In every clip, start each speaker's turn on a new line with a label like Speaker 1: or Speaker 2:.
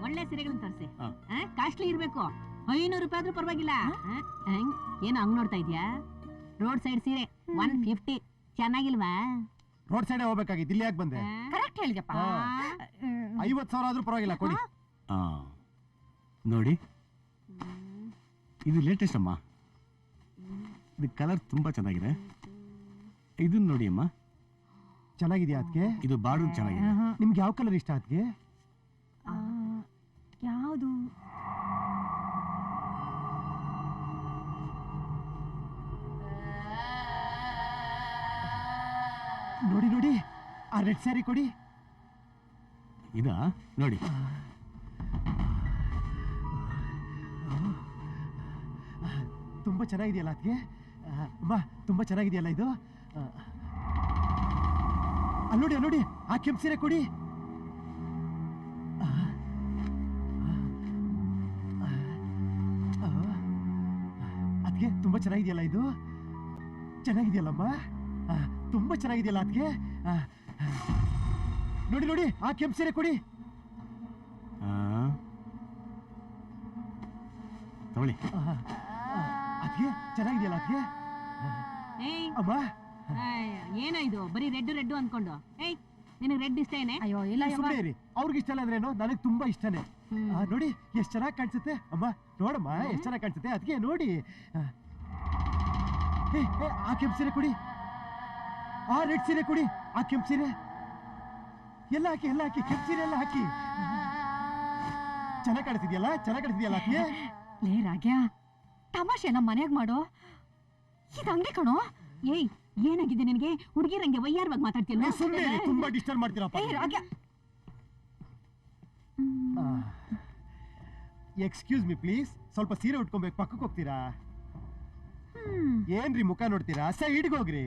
Speaker 1: ಒಳ್ಳೆ ಸೀರೆಗಳನ್ನ ತರಿಸಿ. ಕಾಸ್ಟ್ಲಿ ಇರ್ಬೇಕು, 500 ರೂಪಾಯಿ ಆದ್ರೂ ಪರವಾಗಿಲ್ಲ. ಏನು ಹಂಗ್ ನೋಡ್ತಾ ಇದ್ಯಾ? ರೋಡ್ ಸೈಡ್ ಸೀರೆ 150 ಚೆನ್ನಾಗಿಲ್ವಾ?
Speaker 2: ರೋಡ್ ಸೈಡ್ ಹೋಗ್ಬೇಕಾಗಿತ್ತು, ಇಲ್ಲಿ ಯಾಕೆ ಬಂದೆ?
Speaker 1: ಕರೆಕ್ಟ್ ಹೇಳಿದಪ್ಪ.
Speaker 2: 50,000 ಆದ್ರೂ ಪರವಾಗಿಲ್ಲ ಕೊಡಿ.
Speaker 3: ನೋಡಿ, ಇದು ಲೇಟೆಸ್ಟ್ ಅಮ್ಮ. ಇದು ಕಲರ್ ತುಂಬಾ ಚೆನ್ನಾಗಿದೆ. ಇದನ್ನ ನೋಡಿ ಅಮ್ಮ.
Speaker 2: ಚೆನ್ನಾಗಿದ್ಯಾ ಅದಕ್ಕೆ?
Speaker 3: ಇದು ಬಾರ್ಡರ್ ಚೆನ್ನಾಗಿದೆ.
Speaker 2: ನಿಮ್ಗೆ ಯಾವ ಕಲರ್ ಇಷ್ಟ ಅದಕ್ಕೆ?
Speaker 1: ಯಾವುದು?
Speaker 2: ನೋಡಿ ನೋಡಿ, ಆ ರೆಡ್ ಸ್ಯಾರಿ ಕೊಡಿ.
Speaker 3: ಇದಾ ನೋಡಿ.
Speaker 2: ತುಂಬಾ ಚೆನ್ನಾಗಿದೆಯಲ್ಲ ಅದಕ್ಕೆ? ಅಮ್ಮ ತುಂಬಾ ಚೆನ್ನಾಗಿದೆಯಲ್ಲ ಇದು? ಅಲ್ಲಿ ನೋಡಿ, ನೋಡಿ, ಆ ಕೆಂಪು ಸೀರೆ ಕೊಡಿ. ಅದಕ್ಕೆ ತುಂಬಾ ಚೆನ್ನಾಗಿದೆಯಲ್ಲ ಇದು? ಚೆನ್ನಾಗಿದೆಯಲ್ಲಮ್ಮ? ತುಂಬಾ ಚೆನ್ನಾಗಿದೆಯಲ್ಲ ಅದಕ್ಕೆ? ನೋಡಿ ನೋಡಿ, ಆ ಕೆಂಪು ಸೀರೆ ಕೊಡಿ.
Speaker 3: ತಗೊಳ್ಳಿ.
Speaker 2: ಅದಕ್ಕೆ ಚೆನ್ನಾಗಿದೆಯಲ್ಲ ಅದಕ್ಕೆ? ಅಮ್ಮ
Speaker 1: ಏನೋ ಇದು ಬರೀ ರೆಡ್ ಅನ್ಕೊಂಡು? ನಿನಗೆ ರೆಡ್ ಇಷ್ಟ ಏನೇ? ಅಯ್ಯೋ ಇಲ್ಲ,
Speaker 2: ಅವ್ರಿಗೆ ಇಷ್ಟ ಇಲ್ಲ ಅಂದ್ರೇನು, ನನಗೆ ತುಂಬಾ ಇಷ್ಟನೇ. ನೋಡಿ ಎಷ್ಟು ಚೆನ್ನಾಗಿ ಕಾಣಿಸುತ್ತೆ ಅಮ್ಮ. ನೋಡಮ್ಮ ಎಷ್ಟು ಚೆನ್ನಾಗಿ ಕಾಣಿಸುತ್ತೆ ಅದಕ್ಕೆ. ನೋಡಿ, ಆ ಕೆಂಪು ಸೀರೆ ಕೊಡಿ. ಆ ರೆಡ್ ಸೀರೆ ಕೊಡಿ. ಆ ಕೆಂಪು ಸೀರೆ ಎಲ್ಲ ಹಾಕಿ, ಎಲ್ಲ ಹಾಕಿ, ಕೆಂಪು ಸೀರೆ ಎಲ್ಲ ಹಾಕಿ. ಚೆನ್ನಾಗಿ ಕಾಣಿಸ್ತಿದ್ಯಲ್ಲ? ಚೆನ್ನಾಗಿ ಕಾಣಿಸ್ತಿದ್ಯಲ್ಲ ಅದಕ್ಕೆ?
Speaker 1: ಲೇ ರಾಗ್ಯ, ತಮಾಷೆ ನಮ್ಮ ಮನ್ಯಾಗ ಮಾಡೋ. ಇದು ಹಂಗೆ ಕಣೋ. ಏಯ್, ಏನಾಗಿದೆ ನಿನಗೆ? ಹುಡುಗಿರಂಗೆ ವಯ್ಯಾರವಾಗಿ ಮಾತಾಡ್ತಿಲ್ಲ.
Speaker 2: ಸುಮ್ಮನೆ ತುಂಬಾ ಡಿಸ್ಟರ್ಬ್ ಮಾಡ್ತೀರಪ್ಪ.
Speaker 1: ರಾಗ್ಯ,
Speaker 2: ಎಕ್ಸ್ಕ್ಯೂಸ್ ಮಿ ಪ್ಲೀಸ್, ಸ್ವಲ್ಪ ಸೀರೆ ಉಟ್ಕೊಬೇಕು, ಪಕ್ಕಕ್ಕೆ ಹೋಗ್ತೀರಾ? ಏನ್ರಿ ಮುಖ ನೋಡ್ತೀರಾ? ಸೈಡ್ಗೆ ಹೋಗ್ರಿ.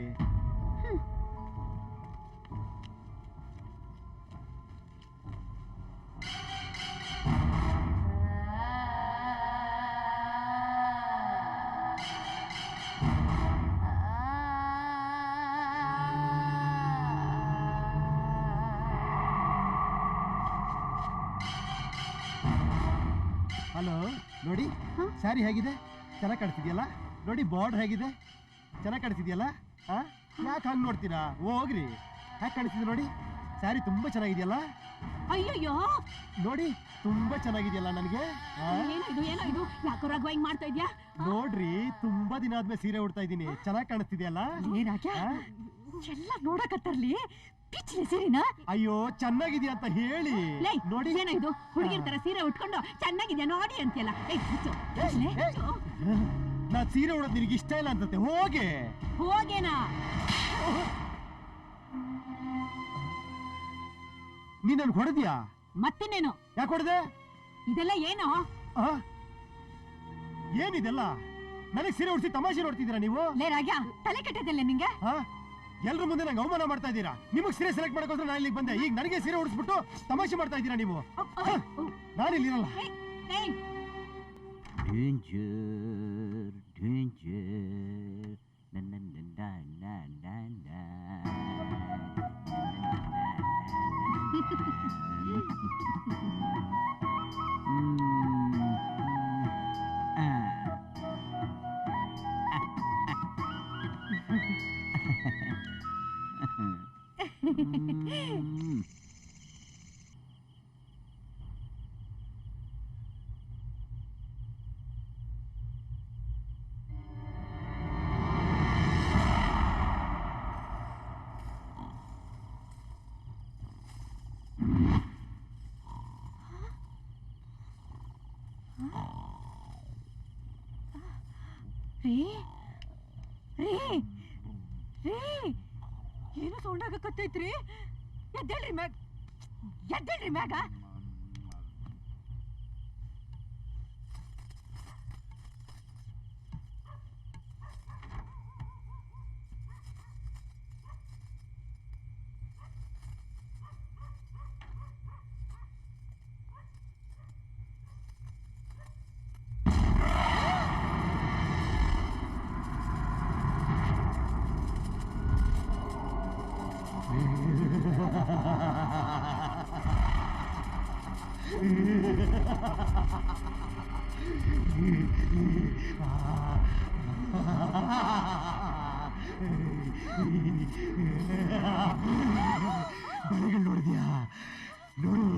Speaker 2: ಹಲೋ, ನೋಡಿ ಸ್ಯಾರಿ ಹೇಗಿದೆ? ಚೆನ್ನಾಗಿ ಕಾಣಿಸ್ತಿದ್ಯಲ್ಲ? ನೋಡಿ ಬಾರ್ಡರ್ ಹೇಗಿದೆ? ಚೆನ್ನಾಗಿ ಕಾಣಿಸ್ತಿದ್ಯಲ್ಲ? ಯಾಕೆ ಹಂಗೆ ನೋಡ್ತೀರಾ? ಹೋಗ್ರಿ. ಯಾಕೆ ಕಾಣಿಸ್ತಿದೆ ನೋಡಿ? ಸ್ಯಾರಿ ತುಂಬಾ ಚೆನ್ನಾಗಿದೆಯಲ್ಲ?
Speaker 1: ಅಯ್ಯಯ್ಯೋ,
Speaker 2: ನೋಡಿ ತುಂಬಾ ಚೆನ್ನಾಗಿದೆಯಲ್ಲ ನನಗೆ?
Speaker 1: ಏನಾಯ್ತು? ಯಾಕೋ ರಾಘವ ಹಿಂಗ್ ಮಾಡ್ತಾ ಇದ್ಯಾ?
Speaker 2: ನೋಡ್ರಿ, ತುಂಬಾ ದಿನ ಆದ್ಮೇಲೆ ಸೀರೆ ಉಡ್ತಾ ಇದ್ದೀನಿ. ಚೆನ್ನಾಗಿ ಕಾಣಿಸ್ತಿದ್ಯಲ್ಲ?
Speaker 1: ಎಲ್ಲ ನೋಡಕತ್ತರ್ಲಿ ಪಿಚ್ಲಿ ಸೀರೆನಾ?
Speaker 2: ಅಯ್ಯೋ ಚೆನ್ನಾಗಿದ್ಯಾ ಅಂತ ಹೇಳಿ.
Speaker 1: ನೋಡಿ ಏನಾಯ್ತು? ಹುಡುಗಿರ್ ತರ ಸೀರೆ ಉಟ್ಕೊಂಡು ಚೆನ್ನಾಗಿದ್ಯಾ ನೋಡಿ ಅಂತೆಲ್ಲ.
Speaker 2: ನಾ ಸೀರೆ ಉಡೋದು ನಿನಗೆ ಇಷ್ಟ ಇಲ್ಲ ಅನ್ಸುತ್ತೆ.
Speaker 1: ಹೋಗೇನಾ?
Speaker 2: ನೀ ನನ್ಗೆ ಹೊಡೆದ್ಯಾ?
Speaker 1: ಮತ್ತಿನ್ನೇನು?
Speaker 2: ಯಾಕೆ ಹೊಡೆದೆ?
Speaker 1: ಇದೆಲ್ಲ ಏನು?
Speaker 2: ಏನಿದೆಲ್ಲ? ನನಗೆ ಸೀರೆ ಉಡಿಸಿ ತಮಾಷೆ ನೋಡ್ತಿದ್ದೀರಾ ನೀವು?
Speaker 1: ಲೇ ರಾಗ್ಯ, ತಲೆ ಕೆಟ್ಟದಿಲ್ಲ ನಿಂಗೆ?
Speaker 2: ಎಲ್ರ ಮುಂದೆ ನಂಗೆ ಅವಮಾನ ಮಾಡ್ತಾ ಇದ್ದೀರಾ. ನಿಮಗೆ ಸೀರೆ ಸೆಲೆಕ್ಟ್ ಮಾಡೋಕೋಸ್ಕರ ನಾನು ಇಲ್ಲಿಗೆ ಬಂದೆ. ಈಗ ನನಗೆ ಸೀರೆ ಉಡಿಸ್ಬಿಟ್ಟು ತಮಾಷೆ ಮಾಡ್ತಾ ಇದ್ದೀರಾ ನೀವು. ನಾನಿಲ್ಲಿರಲ್ಲ.
Speaker 3: ಡೇಂಜರ್ ಡೇಂಜರ್
Speaker 1: ಏನು ಸೌಂಡ್ ಆಗಕತ್ತೈತ್ರಿ? ಎದ್ದೇಳ್ರಿ ಮ್ಯಾಗ.
Speaker 2: ಬಳೆಗಳು ನೋಡಿದ್ಯಾ? ನೋಡು,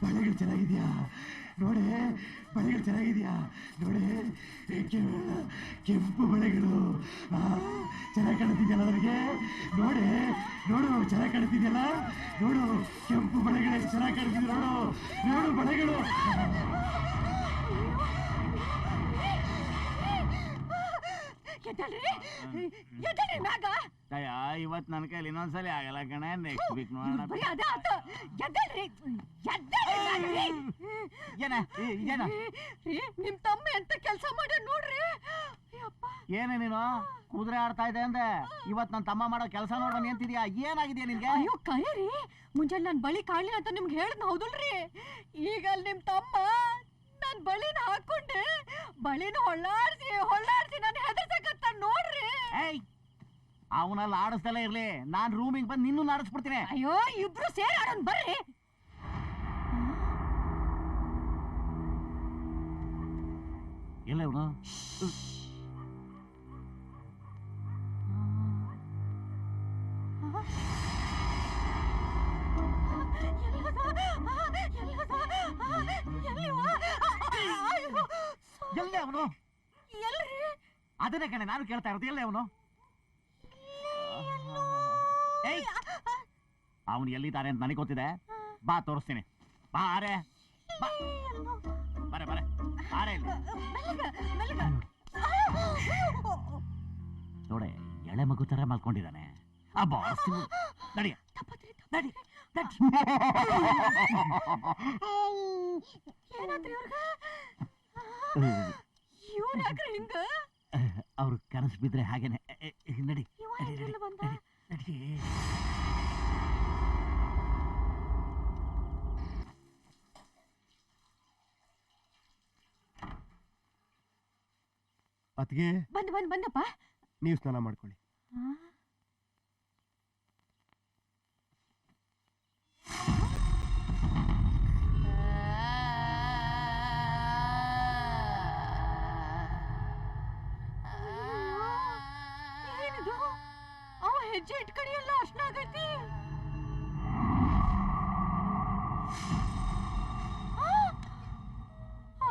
Speaker 2: ಬಳೆಗಳು ಚೆನ್ನಾಗಿದ್ಯಾ? ನೋಡೆ, ಬಳೆಗಳು ಚೆನ್ನಾಗಿದ್ಯಾ? ನೋಡೆ, ಕೆಂಪು ಬಳೆಗಳು ಚೆನ್ನಾಗಿ ಕಾಣ್ತಿದ್ಯಲ್ಲ ನನಗೆ. ನೋಡೆ, ನೋಡು ಚೆನ್ನಾಗಿ ಕಾಣ್ತಿದ್ಯಲ್ಲ. ನೋಡು, ಕೆಂಪು ಬಳೆಗಳು ಎಷ್ಟು ಚೆನ್ನಾಗಿ ಕಾಣ್ತಿದ್ಯ. ನೋಡು, ನೋಡು ಬಳೆಗಳು.
Speaker 4: ಇವತ್ ನನ್ ಕೈಲಿ ಇನ್ನೊಂದ್ಸಲಿ ಆಗಲ್ಲ ಕಣ. ನೆಕ್ಸ್ಟ್ ವೀಕ್ ನೋಡೋಣ.
Speaker 1: ನಿಮ್ ತಮ್ಮ ಎಂತ ಕೆಲಸ ಮಾಡಿ ನೋಡ್ರಿ.
Speaker 4: ಏನೇ ನೀನು ಕುದುರೆ ಆಡ್ತಾ ಇದೆ ಅಂದೆ, ಇವತ್ ನನ್ ತಮ್ಮ ಮಾಡೋ ಕೆಲಸ ನೋಡೋಣ ಅಂತಿದ್ಯಾ? ಏನಾಗಿದ್ಯಾ ನಿನ್ಗೆ?
Speaker 1: ಅಯ್ಯೋ ಕರೀರಿ, ಮುಂಜಾನೆ ನನ್ ಬಳಿ ಕಾಣ್ಲಿಲ್ಲ ಅಂತ ನಿಮ್ಗೆ ಹೇಳದ್ ಹೌದಲ್ರಿ? ಈಗ ನಿಮ್ ತಮ್ಮ ನನ್ ಬಳಿನ ಹಾಕೊಂಡೆ ಬಳಿನ ಹೊಳ್ಳಾಡ್ಸಿ ನಾನು ಹೆದರ್ಸಕತ್ತ ನೋಡ್ರಿ.
Speaker 4: ಅವನಲ್ಲಿ ಆಡಿಸ್ದಲ್ಲೇ ಇರ್ಲಿ, ನಾನ್ ರೂಮಿಗೆ ಬಂದು ನಿನ್ನೂ ಆಡಿಸ್ಬಿಡ್ತೀನಿ.
Speaker 1: ಅಯ್ಯೋ ಇಬ್ರು ಸೇರಿ ಆಡೋನ್ ಬರ್ರಿ.
Speaker 4: ಎಲ್ಲ ಇವನು ಎಲ್ಲೇ ಅವನು? ಅದನ್ನೇ ಕಣೆ ನಾನು ಕೇಳ್ತಾ ಇರೋದು, ಎಲ್ಲೇ ಅವನು? ಅವನು ಎಲ್ಲಿದ್ದಾರೆ ಅಂತ ನನಗೆ ಗೊತ್ತಿದೆ. ಬಾ ತೋರಿಸ್ತೀನಿ. ಬಾರೆ ಬರೆ ಬರೆ ಬಾರೆ ಇಲ್ಲಿ. ನೋಡೆ, ಎಳೆ ಮಗು ತರ ಮಲ್ಕೊಂಡಿದ್ದಾನೆ. ನಡಿಯ ನಡಿ. ಅವ್ರು ಕನಸು ಬಿದ್ರೆ ಹಾಗೇನೆ. ನಡಿ ನಡಿ.
Speaker 2: ಅತ್ಗೆ
Speaker 1: ಬಂದಪ್ಪ.
Speaker 2: ನೀವು ಸ್ನಾನ ಮಾಡ್ಕೊಳ್ಳಿ.
Speaker 1: ಏನಿದು? ಅವ ಹೆಜ್ಜೆ ಇಟ್ಕಡಿ ಎಲ್ಲ ಅರ್ಶನ ಆಗೈತಿ.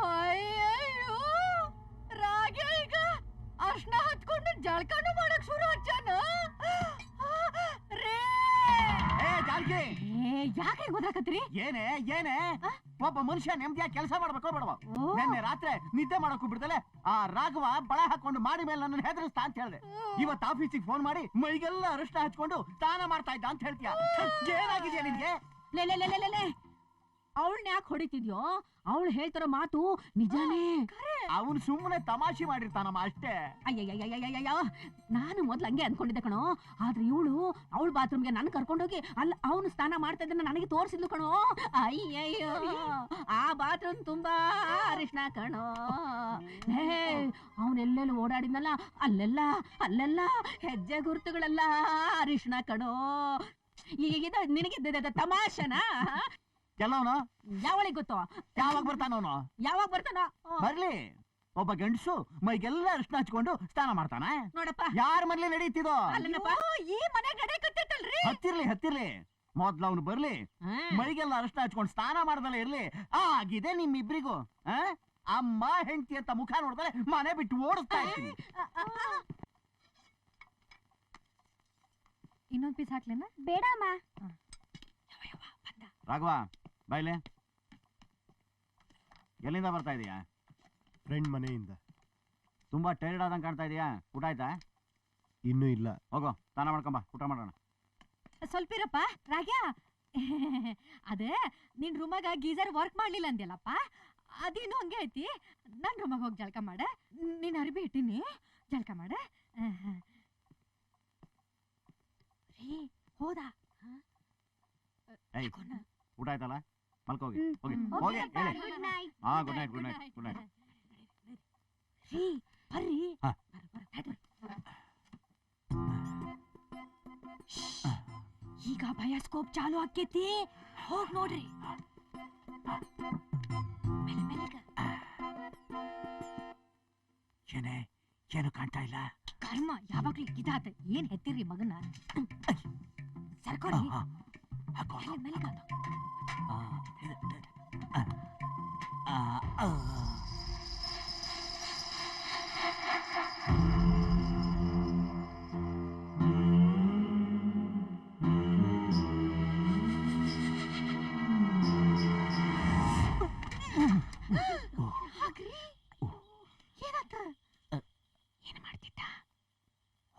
Speaker 1: ಅಯ್ಯಯ್ಯೋ, ರಾಗೆ ಈಗ ಅರ್ಶನ ಹತ್ಕೊಂಡು ಜಳಕನೂ ಮಾಡಕ್ ಶುರು ಹಚ್ಚಾನ. ಯಾಕೆ ಗೊತ್ತಾಕತ್ರಿ?
Speaker 4: ಏನೇ ಒಬ್ಬ ಮನುಷ್ಯ ನೆಮ್ಮದಿಯಾಗಿ ಕೆಲಸ ಮಾಡ್ಬೇಕೋ ಬೇಡವಾ? ನಿನ್ನೆ ರಾತ್ರಿ ನಿದ್ದೆ ಮಾಡಕ್ಕೂ ಬಿಡ್ದಲೆ ಆ ರಾಘವ ಬಳ ಹಾಕೊಂಡು ಮಾಡಿ ಮೇಲೆ ನನ್ನ ಹೆದರಿಸ್ತಾ ಅಂತ ಹೇಳ್ದೆ. ಇವತ್ತು ಆಫೀಸಿಗೆ ಫೋನ್ ಮಾಡಿ ಮೈಗೆಲ್ಲ ಅರಿಶಿನ ಹಚ್ಕೊಂಡು ಸ್ನಾನ ಮಾಡ್ತಾ ಇದ್ದ ಅಂತ ಹೇಳ್ತೀಯ. ಏನಾಗಿದ್ಯಾ ನಿನ್ಗೆ?
Speaker 1: ಅವಳನ್ನ ಯಾಕೆ ಹೊಡಿತಿದ್ಯೋ? ಅವಳು ಹೇಳ್ತಾರ ಮಾತು ನಿಜಾನೇ.
Speaker 4: ಅವನು ಸುಮ್ಮನೆ ತಮಾಷೆ ಮಾಡಿರ್ತಾನಮ್ಮ ಅಷ್ಟೇ.
Speaker 1: ಅಯ್ಯಯ್ಯಯ್ಯಯ್ಯಯ್ಯ, ನಾನು ಮೊದ್ಲು ಹಂಗೆ ಅನ್ಕೊಂಡಿದ್ದೆ ಕಣೋ. ಆದ್ರೆ ಇವಳು ಅವಳ ಬಾತ್ರೂಮ್ಗೆ ನಾನು ಕರ್ಕೊಂಡೋಗಿ ಅಲ್ಲ ಅವನು ಸ್ನಾನ ಮಾಡ್ತಾ ಇದ್ದನ್ನ ನನಗೆ ತೋರಿಸಿದ್ಲು ಕಣೋ. ಅಯ್ಯಯ್ಯೋ, ಆ ಬಾತ್ರೂಮ್ ತುಂಬಾ ಅರಿಶಿನ ಕಣೋ. ಅವನೆಲ್ಲೆಲ್ಲ ಓಡಾಡಿದ್ನಲ್ಲ ಅಲ್ಲೆಲ್ಲ ಹೆಜ್ಜೆ ಗುರುತುಗಳೆಲ್ಲ ಅರಿಶಿನ ಕಣೋ. ಈಗ ನಿನಗೆ ತಮಾಷೆನಾ?
Speaker 4: ಎಲ್ಲವನು
Speaker 1: ಯಾವಳಿಗೆ ಗೊತ್ತು?
Speaker 4: ಯಾವಾಗ ಬರ್ತಾನವನು?
Speaker 1: ಯಾವಾಗ ಬರ್ತಾನ?
Speaker 4: ಬರ್ಲಿ. ಒಬ್ಬ ಗಂಡಸು ಮೈಗೆಲ್ಲ ಅರಿಶಿನ ಹಚ್ಕೊಂಡು ಸ್ನಾನ ಮಾಡ್ತಾನ.
Speaker 1: ನೋಡಪ್ಪ,
Speaker 4: ಯಾರ ಮನೇಲಿ ನಡೀತಿದೋ?
Speaker 1: ಈ ಮನೆ ನಡೆಯಕತ್ತೈತಲ್ರಿ.
Speaker 4: ಹತ್ತಿರ್ಲಿ ಮೊದ್ಲು ಅವನು ಬರ್ಲಿ, ಮೈಗೆಲ್ಲ ಅರಿಶಿನ ಹಚ್ಕೊಂಡು ಸ್ನಾನ ಮಾಡ್ದಲ್ಲ ಇರ್ಲಿ. ಆಗಿದೆ ನಿಮ್ಮಿಬ್ರಿಗೂ. ಅಮ್ಮ ಹೆಂಡತಿ ಅಂತ ಮುಖ ನೋಡ್ದಲೆ ಮನೆ ಬಿಟ್ಟು ಓಡಿಸ್ತಾ ಇರ್ತೀನಿ.
Speaker 1: ಇನ್ನೊಂದ್ ಪೀಸ್ ಹಾಕ್ಲೇನ?
Speaker 5: ಬೇಡಮ್ಮ.
Speaker 4: ರಾಘವ ಬಾಯ್ಲೆ, ಎಲ್ಲಿಂದ ಬರ್ತಾ ಇದೀಯಾ?
Speaker 2: ಫ್ರೆಂಡ್ ಮನೆಯಿಂದ.
Speaker 4: ತುಂಬಾ ಟೈರ್ಡ್ ಆದಂಗೆ ಕಾಣ್ತಾ ಇದೀಯಾ. ಊಟ ಆಯ್ತಾ?
Speaker 2: ಇನ್ನೂ ಇಲ್ಲ.
Speaker 4: ಹೋಗೋ ಸ್ನಾನ ಮಾಡ್ಕೊಂಬ, ಊಟ ಮಾಡೋಣ.
Speaker 1: ಸ್ವಲ್ಪ ಇರಪ್ಪ ರಾಗ್ಯ. ಅದೇ ನಿನ್ ರೂಮಾಗ ಗೀಸರ್ ವರ್ಕ್ ಮಾಡ್ಲಿಲ್ಲ ಅಂದ್ಯಲ್ಲಪ್ಪ, ಅದೇನು ಹಂಗೆ ಐತಿ. ನನ್ ರೂಮಾಗ ಹೋಗಿ ಜಳಕ ಮಾಡ. ನೀನ್ ಅರ್ಬಿ ಇಟ್ಟಿನಿ, ಜಳಕ ಮಾಡ. ಹೋದ
Speaker 4: ಊಟ ಆಯ್ತಲ್ಲ? ಮಲ್ಕೋಗಿ ಹೋಗಿ ಹೋಗಿ ಹೇಳಿ. ಹಾ, ಗುಡ್ ನೈಟ್.
Speaker 1: ರೀ ಬರ್ರಿ. ಈಗ ಬಯೋಸ್ಕೋಪ್ ಚಾಲು ಆಕೇತಿ, ಹೋಗ್ ನೋಡ್ರಿ.
Speaker 4: ಏನೇ ಏನು ಕಾಣ್ತಾ ಇಲ್ಲ.
Speaker 1: ಕರ್ಮ ಯಾವಾಗ್ಲೂ ಇದಾತ. ಏನ್ ಹೆತ್ತಿರಿ ಮಗನ? ಸರ್ಕೋರಿ ಮೆಲ್ಗಾತ.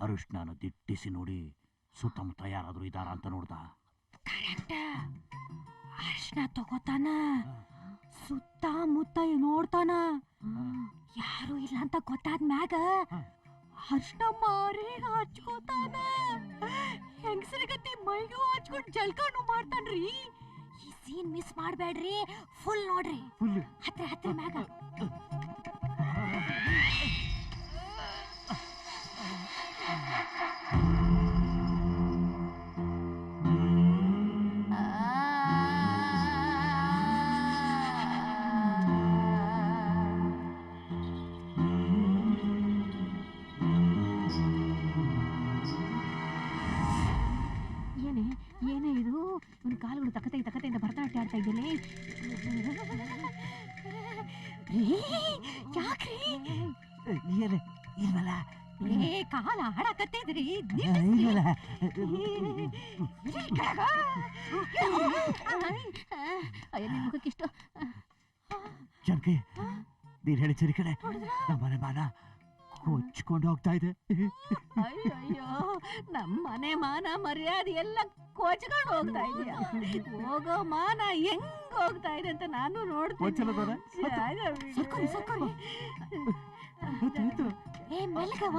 Speaker 4: ಅರಿಶಿನ ದಿಟ್ಟಿಸಿ ನೋಡಿ ಸುತ್ತಮುತ್ತ ಯಾರಾದ್ರೂ ಇದಾರ ಅಂತ ನೋಡ್ದ.
Speaker 1: ಅರಿಶಿನ ತಗೋತಾನ, ಸುತ್ತಮುತ್ತ ನೋಡ್ತಾನ, ಯಾರು ಇಲ್ಲ ಅಂತ ಗೊತ್ತಾದ್ಮ್ಯಾಗ ಅರಿಶಿನ ಮಾರಿ ಹಚ್ಕೋತಾನ. ಹೆಂಗಸರಿಗತಿ ಮೈಗೂ ಹಚ್ಕೊಂಡ್ ಜಲ್ಕಾನು ಮಾಡ್ತಾನ್ರಿ. ಈ ಸೀನ್ ಮಿಸ್ ಮಾಡ್ಬೇಡ್ರಿ, ಫುಲ್ ನೋಡ್ರಿ. ಹತ್ರ ಹತ್ರ ಮ್ಯಾಗ ಏನೇ ಇದು? ಇವನ್ ಕಾಲುಗಳು ತಕತೆಯಿಂದ ಭರತನಾಟ್ಯ ಆಡ್ತಾ ಇದ್ದೇನೆ. ಯಾಕ್ರಿ
Speaker 4: ಇಲ್ವಲ್ಲ,
Speaker 1: ಕಾಲ ಹಾಡಾಕತ್ತಿದ್ರಿ. ಅಯ್ಯ ನಿನ್ ಮುಖಕ್ಕಿಷ್ಟು
Speaker 4: ಜನಕ್ಕೆ ನೀನ್ ಹೇಳಿ ಸರಿ ಕಡೆ ನಮ್ಮನೆ ಮಾನ ಕೊಚ್ಕೊಂಡು ಹೋಗ್ತಾ ಇದೆ.
Speaker 1: ಅಯ್ಯೋ ನಮ್ಮ ಮನೆ ಮಾನ ಮರ್ಯಾದೆ ಎಲ್ಲ ಕೊಚ್ಕೊಂಡು ಹೋಗ್ತಾ ಇದೆಯಾ? ಹೋಗೋ ಮಾನ ಹೆಂಗ್ ಹೋಗ್ತಾ ಇದೆ ಅಂತ ನಾನು ನೋಡ್ತೀನಿ. ಏ ಮೆಲ್ಗವ.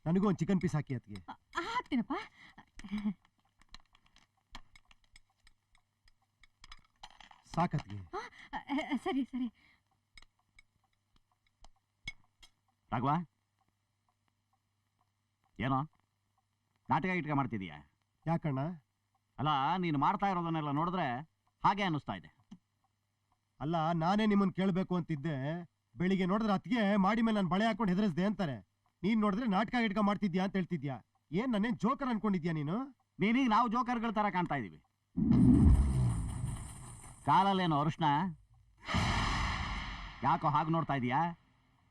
Speaker 2: ನನಗೂ ಒಂದು ಚಿಕನ್ ಪೀಸ್ ಹಾಕಿ ಅತ್ತಿಗೆ.
Speaker 1: ಹಾಕ್ತೀನಪ್ಪ.
Speaker 2: ಸಾಕತ್ತಿಗೆ.
Speaker 1: ಸರಿ ಸರಿ.
Speaker 4: ರಾಘವ, ಏನೋ ನಾಟಕ ಗಿಟಕ ಮಾಡ್ತಿದೀಯ?
Speaker 2: ಯಾಕಣ್ಣ?
Speaker 4: ಅಲ್ಲ, ನೀನು ಮಾಡ್ತಾ ಇರೋದನ್ನೆಲ್ಲ ನೋಡಿದ್ರೆ ಹಾಗೆ ಅನ್ನಿಸ್ತಾ ಇದೆ.
Speaker 2: ಅಲ್ಲ, ನಾನೇ ನಿಮ್ಮನ್ನು ಕೇಳಬೇಕು ಅಂತಿದ್ದೆ. ಬೆಳಿಗ್ಗೆ ನೋಡಿದ್ರೆ ಅತ್ತಿಗೆ ಮಾಡಿ ಮೇಲೆ ನಾನು ಬಳೆ ಹಾಕೊಂಡು ಹೆದರಿಸ್ದೆ ಅಂತಾರೆ. ನೀನ್ ನೋಡಿದ್ರೆ ನಾಟಕ ಗಿಟಕ ಮಾಡ್ತಿದ್ಯಾ ಅಂತ ಹೇಳ್ತಿದ್ಯಾ. ಏನ್ ನನ್ನೇನ್ ಜೋಕರ್ ಅನ್ಕೊಂಡಿದ್ಯಾ ನೀನು?
Speaker 4: ನೀನೀಗ ನಾವು ಜೋಕರ್ಗಳ ತರ ಕಾಣ್ತಾ ಇದೀವಿ. ಕಾಲಲ್ಲೇನೋ ಅರಿಶಿನ? ಯಾಕೋ ಹಾಗೆ ನೋಡ್ತಾ ಇದೀಯಾ?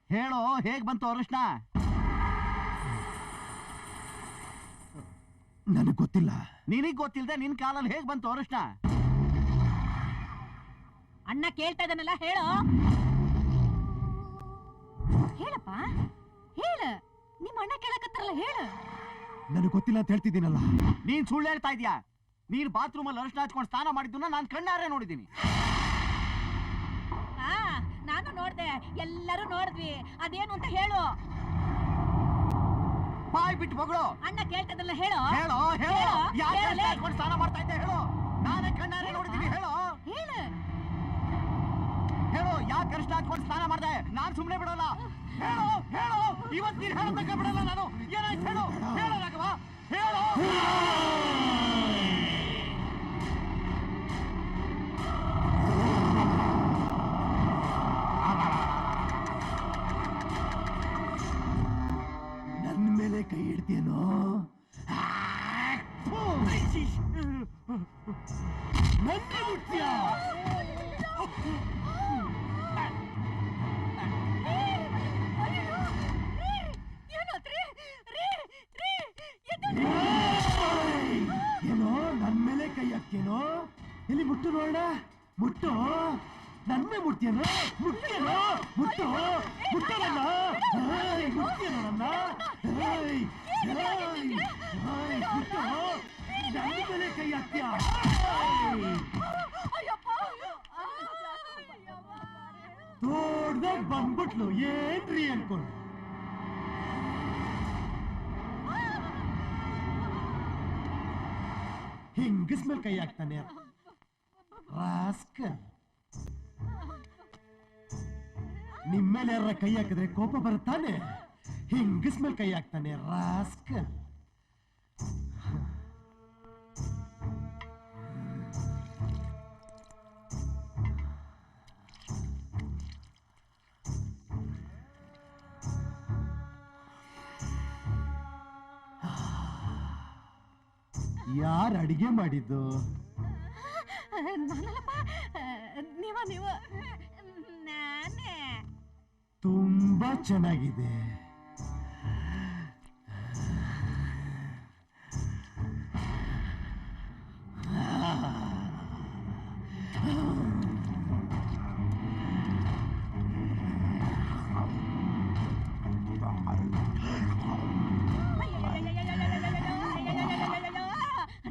Speaker 4: ಹೇಳೋ, ಹೇಗ್ ಬಂತು ಅರಿಶಿನ?
Speaker 2: ನನಗ್ ಗೊತ್ತಿಲ್ಲ.
Speaker 4: ನಿನಗ್ ಗೊತ್ತಿಲ್ಲದೆ ನಿನ್ ಕಾಲಲ್ಲಿ ಹೇಗ್ ಬಂತು ಅರಿಶಿನ?
Speaker 1: ಅಣ್ಣ ಕೇಳ್ತಾ ಇದನ್ನೆಲ್ಲ ಹೇಳೋ. ಹೇಳಪ್ಪ, ಹೇಳ. ನಿಮ್ಮ ಅಣ್ಣ ಕೇಳಕತ್ತಾರಲ್ಲ, ಹೇಳ.
Speaker 2: ನನಗ್ ಗೊತ್ತಿಲ್ಲ ಅಂತ ಹೇಳ್ತಿದ್ದೀನಲ್ಲ.
Speaker 4: ನೀನ್ ಸುಳ್ಳು ಹೇಳ್ತಾ ಇದೀಯಾ. ನೀನ್ ಬಾತ್ರೂಮ್ ಅಲ್ಲಿ ಅರಿಶಿನ ಹಚ್ಕೊಂಡು ಸ್ನಾನ ಮಾಡಿದ್ದನ್ನ ನಾನು ಕಣ್ಣಾರೆ ನೋಡಿದ್ದೀನಿ.
Speaker 1: ನಾನು ನೋಡ್ದೆ, ಎಲ್ಲರೂ ನೋಡಿದ್ವಿ. ಅದೇನು ಅಂತ ಹೇಳು.
Speaker 4: ಬಾಯ್ ಬಿಟ್ಟು ಮಗಳು.
Speaker 1: ಅಣ್ಣ ಕೇಳ್ತದಲ್ಲ, ಹೇಳು.
Speaker 4: ಹೇಳೋ, ಹೇಳೋ. ಯಾಕೆ ಅರಿಶಿನ ಹಚ್ಕೊಂಡು ಸ್ನಾನ ಮಾಡ್ತಾ ಇದ್ದೆ ಹೇಳು. ನಾನೇ ಕಣ್ಣಾರೆ ನೋಡಿದ್ದೀನಿ. ಹೇಳೋ,
Speaker 1: ಹೇಳು.
Speaker 4: ಹೇಳೋ, ಯಾಕೆ ಅರಿಶಿನ ಹಚ್ಕೊಂಡು ಸ್ನಾನ ಮಾಡ್ದೆ? ನಾನ್ ಸುಮ್ನೆ ಬಿಡೋಲ್ಲ. ಹೇಳೋ, ಹೇಳೋ. ಇವತ್ತು ನೀನ್ ಹೇಳೋ ತಕ್ಕ ಬಿಡಲ್ಲ ನಾನು. ಏನಾಯ್ತು ಹೇಳು. ಹೇಳೋ ರಾಘವ, ಹೇಳೋ.
Speaker 2: ನನ್ನ ಮೇಲೆ ಕೈ ಇಡ್ತೀನೋ? ನನ್ನ ಮುಟ್ಟ್ಯಾ? ಏನೋ ನನ್ ಮೇಲೆ ಕೈ ಹಾಕ್ತೇನೋ? ಎಲ್ಲಿ ಮುಟ್ಟು ನೋಡ. ಮುಟ್ಟು. ನನ್ನೇ ಮುಟ್ತೇನೋ? ಮುಟ್ಟೇನೋ? ಮುಟ್ಟು. ಮುಟ್ಟು ನನ್ನ. ಮುಟ್ಟೇನೋ ನನ್ನ? ಮುಟ್ಟು. ನನ್ನ ಮೇಲೆ ಕೈ ಹಾಕ್ತೀಯ? ದೊಡ್ಡದಾಗ ಬಂದ್ಬಿಟ್ಲು. ಏನ್ರಿ ಅನ್ಕೊಂಡು ಹಿಂಗಸ್ ಮೇಲೆ ಕೈ ಹಾಕ್ತಾನೆ ರಾಸ್ಕಲ್. ಮೇಲೆ ಯಾರ ಕೈ ಹಾಕಿದ್ರೆ ಕೋಪ ಬರುತ್ತಾನೆ, ಹಿಂಗಸ್ ಮೇಲೆ ಕೈ ಹಾಕ್ತಾನೆ ರಾಸ್ಕಲ್. ಯಾರು ಅಡಿಗೆ ಮಾಡಿದ್ದು?
Speaker 1: ನಾನಲ್ಲಪ್ಪ, ನೀವ ನಾನೇ.
Speaker 2: ತುಂಬಾ ಚೆನ್ನಾಗಿದೆ.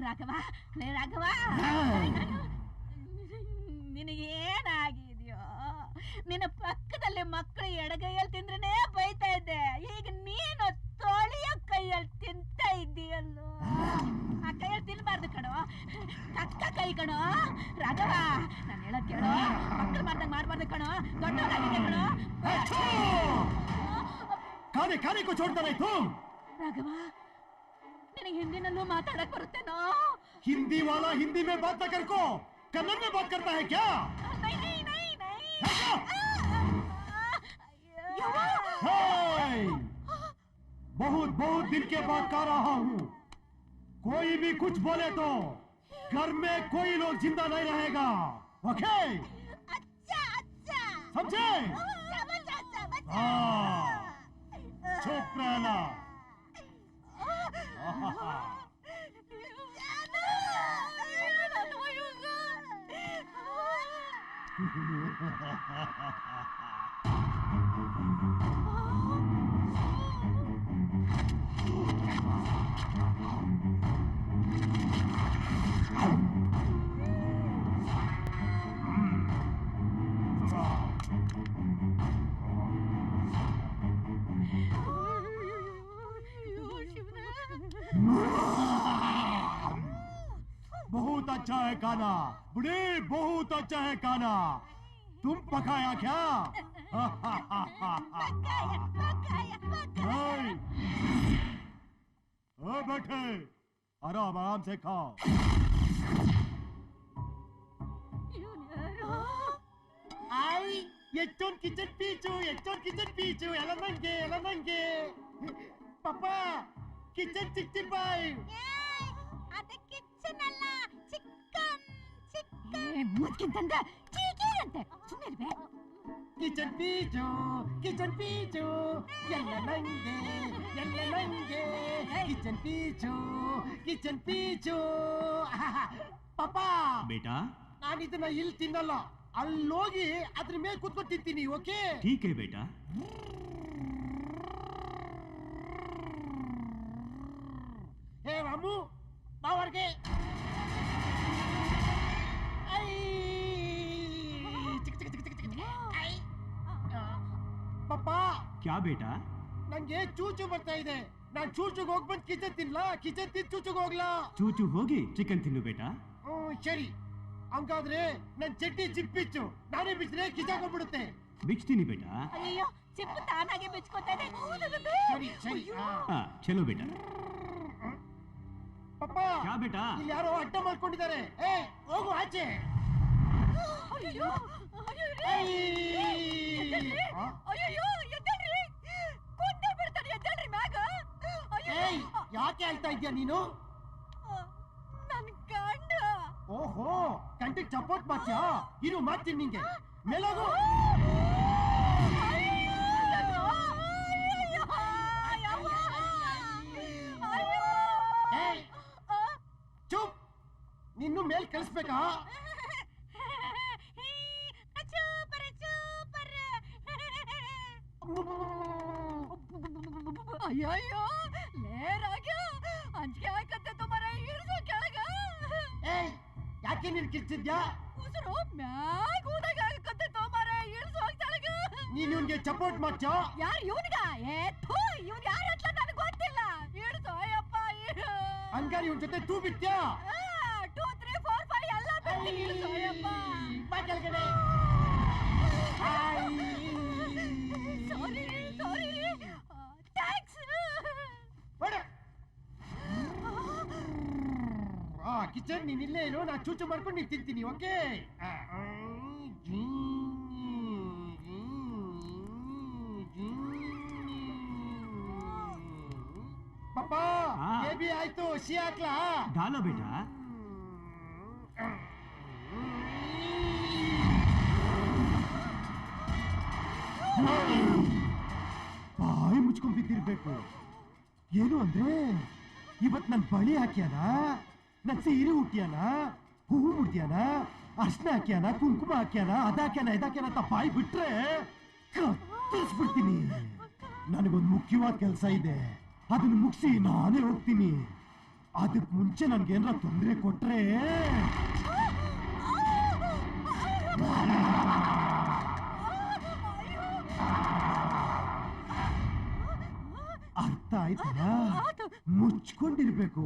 Speaker 1: ರಾಘವ, ರಾಘವ, ನಿನಗೇನಾಗಿದೆಯೋ? ನಿನ್ನ ಪಕ್ಕದಲ್ಲಿ ಮಕ್ಕಳು ಎಡಗೈಯಲ್ಲಿ ತಿಂದ್ರೆ ಬೈತಾ ಇದ್ದೆ, ಈಗ ನೀನು ತೊಳೆಯ ಕೈಯಲ್ಲಿ ತಿಂತ ಇದ್ದೀಯಲ್ಲೋ. ಆ ಕೈಯಲ್ಲಿ ತಿನ್ಬಾರ್ದು ಕಣೋ, ಕಕ್ಕ ಕೈ ಕಣೋ. ರಾಘವ, ನಾನು ಹೇಳೋದ್ ಕೇಳೋ, ಮಕ್ಕಳು ಮಾಡ್ದಂಗ್ ಮಾಡ್ಬಾರ್ದು ಕಣೋ, ದೊಡ್ಡವರಾಗಿದೆ ಕಣೋ.
Speaker 2: ಖಾನೆ ಖಾನೆ ಕೋ ಛೋಡ್ತಾ ರಹೆ ತುಮ್.
Speaker 1: ರಾಘವ, ನಿನಗೆ ಹಿಂದಿನಲ್ಲೂ ಮಾತಾಡಕ್ ಬರುತ್ತೇನೋ?
Speaker 2: हिंदी वाला हिंदी में बात न कर को, कन्नड़ में बात करता है क्या?
Speaker 1: नहीं नहीं नहीं नहीं।
Speaker 2: हे! बहुत बहुत दिन के बाद कह रहा हूँ, कोई भी कुछ बोले तो घर में कोई लोग जिंदा नहीं रहेगा, ओके?
Speaker 1: अच्छा अच्छा,
Speaker 2: समझे? हाँ, चुप रहना. बहुत अच्छा है खाना बुढ़ी, बहुत अच्छा है खाना. तुम पकाया क्या? बैठे आराम आराम से खाओ. आई ಎಷ್ಟೊಂದು ಕಿಚನ್ ಪೀಚು ಎಲ್ಲ ನಂಗೆ. ಪಾಪಾ ಕಿಚನ್ 65.
Speaker 1: ಅದು ಕಿಚನ್ ಅಲ್ಲ, ಚಿಕನ್. ಮುಚ್ಕಿಂತಂದ ಚೀಕಿರಂತೆ, ಸುಮ್ಮನೆ ಇರ್ಬೇ.
Speaker 2: ಕಿಚನ್ ಪೀಚು ಎಲ್ಲ ನಂಗೆ. Kitchen peach. ಪಾಪಾ
Speaker 3: बेटा,
Speaker 2: ನಾನು ಇದನ್ನ ಇಲ್ಲಿ ತಿನ್ನಲ್ಲ, ಅಲ್ಲೋಗಿ ಅದ್ರ ಮೇಲೆ ಕೂತ್ಕೊಂಡು ತಿಂತೀನಿ, ಓಕೆ?
Speaker 3: ठीक है बेटा.
Speaker 2: ಹೇ ರಾಮು, ಬಾವರ್ಗೆ. ಪಪ್ಪಾ
Speaker 3: क्या बेटा?
Speaker 2: ನಂಗೆ ಚೂಚು ಬರ್ತಾ ಇದೆ. ನಾನ್ ಚೂಚುಗೆ ಹೋಗ್ಬಂದು ಕಿಚನ್ ತಿನ್ಲಾ? ಕಿಚನ್ ತಿನ್ ಚೂಚುಗೆ ಹೋಗ್ಲಾ?
Speaker 3: ಚೂಚು ಹೋಗಿ ಚಿಕನ್ ತಿನ್ನು ಬೇಟಾ.
Speaker 2: ಸರಿ, ಹಂಗಾದ್ರೆ ನನ್ ಚಟ್ನಿ ಚಿಪ್ಪಿಚ್ಚು, ನಾನೇ ಬಿಚ್ಚಿದ್ರೆ ಕಿಚಾಕೊಂಡ್ಬಿಡುತ್ತೆ.
Speaker 3: ಬಿಚ್ತೀನಿ ಬೇಟಾ.
Speaker 1: ಅಯ್ಯೋ, ಚಿಪ್ಪು ತಾನಾಗೆ ಬಿಚ್ಕೋತಾ ಇದೆ.
Speaker 2: ಸರಿ.
Speaker 3: ಚಲೋ ಬೇಟಾ.
Speaker 2: ಪಪ್ಪ
Speaker 3: क्या बेटा?
Speaker 2: ಇಲ್ಲಿ ಯಾರೋ ಅಡ್ಡ ಮಾಡ್ಕೊಂಡಿದ್ದಾರೆ. ಹೋಗು ಆಚೆ.
Speaker 1: ಅಯ್ಯೋ,
Speaker 2: ಯಾಕೆ ಹೇಳ್ತಾ ಇದ್ಯಾ ನೀನು?
Speaker 1: ನನ್ ಗಂಡ.
Speaker 2: ಓಹೋ, ಕಂಟಿಗೆ ಸಪೋರ್ಟ್ ಮಾಡ್ತೀಯಾ? ಇರು ಮಾಡ್ತೀನಿ ನಿಂಗೆ. ಮೇಲೋಗು. ಚುಪ್, ನಿನ್ನು ಮೇಲ್ ಕಳಿಸ್ಬೇಕಾ?
Speaker 1: ಅಯ್ಯಯ್ಯೋ, ಲೇರಾಗ್ಯ ಅಂಜಿಕೆ ಆಯ್ಕತ್ತೆ ತುಮಾರ. ಇಳಿಸೋ ಕೆಳಗ.
Speaker 2: ಯಾಕೆ ನೀನ್ ಕಿಚ್ಚಿದ್ಯಾ?
Speaker 1: ಉಸಿರು ಮ್ಯಾಗ ಊದಾಗ ಆಗತ್ತೆ ತುಮಾರ. ಇಳಿಸೋ ಕೆಳಗ.
Speaker 2: ನೀನ್ ಇವ್ನಿಗೆ ಸಪೋರ್ಟ್ ಮಾಡ್ತೀಯಾ?
Speaker 1: ಯಾರು ಇವನಿಗ? ಇವನ್ ಯಾರು ಅಂತ ನನಗೆ ಗೊತ್ತಿಲ್ಲ. ಇಳಿಸೋ ಅಯ್ಯಪ್ಪ.
Speaker 2: ಹಂಗಾರೆ ಇವನ್ ಜೊತೆ ತೂ ಬಿಟ್ಟ್ಯಾ?
Speaker 1: 2, 3, 4, 5 ಎಲ್ಲ ಬಿಡ್ತೀನಿ. ಇಳಿಸೋ ಅಯ್ಯಪ್ಪ.
Speaker 2: ಬಾ ಕೆಳಗಡೆ. ಕಿಚನ್ ನೀನ್ ಇಲ್ಲೇ ಇರೋ, ನಾ ಚೂಚು ಮಾಡ್ಕೊಂಡು ನೀನ್ ತಿಂತೀನಿ. ಓಕೆ ಪಾಪ ಬೇಬಿ ಆಯ್ತು, ಸಿ ಹಾಕ್ಲಾ?
Speaker 3: ಡಾಲೋ ಬೇಟ.
Speaker 2: ಬಾಯಿ ಮುಚ್ಕೊಂಡ್ ಬಿದ್ದಿರ್ಬೇಕು. ಏನು ಅಂದ್ರೆ ಇವತ್ ನನ್ ಬಳಿ ಹಾಕ್ಯಾನ, ನನ್ ಸೀರೆ ಹುಟ್ಟ್ಯಾನ, ಹೂವು ಮುಡ್ದ್ಯಾನ, ಅರ್ಶನ ಹಾಕ್ಯಾನ, ಕುಂಕುಮ ಹಾಕ್ಯಾನ, ಅದಾಕ್ಯಾನ ಇದಾಕ್ಯಾನ ಅಂತ ಬಾಯಿ ಬಿಟ್ರೆ ಕತ್ತರಿಸ್ಬಿಡ್ತೀನಿ. ನನಗೊಂದು ಮುಖ್ಯವಾದ ಕೆಲಸ ಇದೆ, ಅದನ್ನ ಮುಗಿಸಿ ನಾನೇ ಹೋಗ್ತೀನಿ. ಅದಕ್ ಮುಂಚೆ ನನ್ಗೇನಾರ ತೊಂದರೆ ಕೊಟ್ರೆ ಅರ್ಥ ಆಯ್ತಾ? ಮುಚ್ಕೊಂಡಿರ್ಬೇಕು.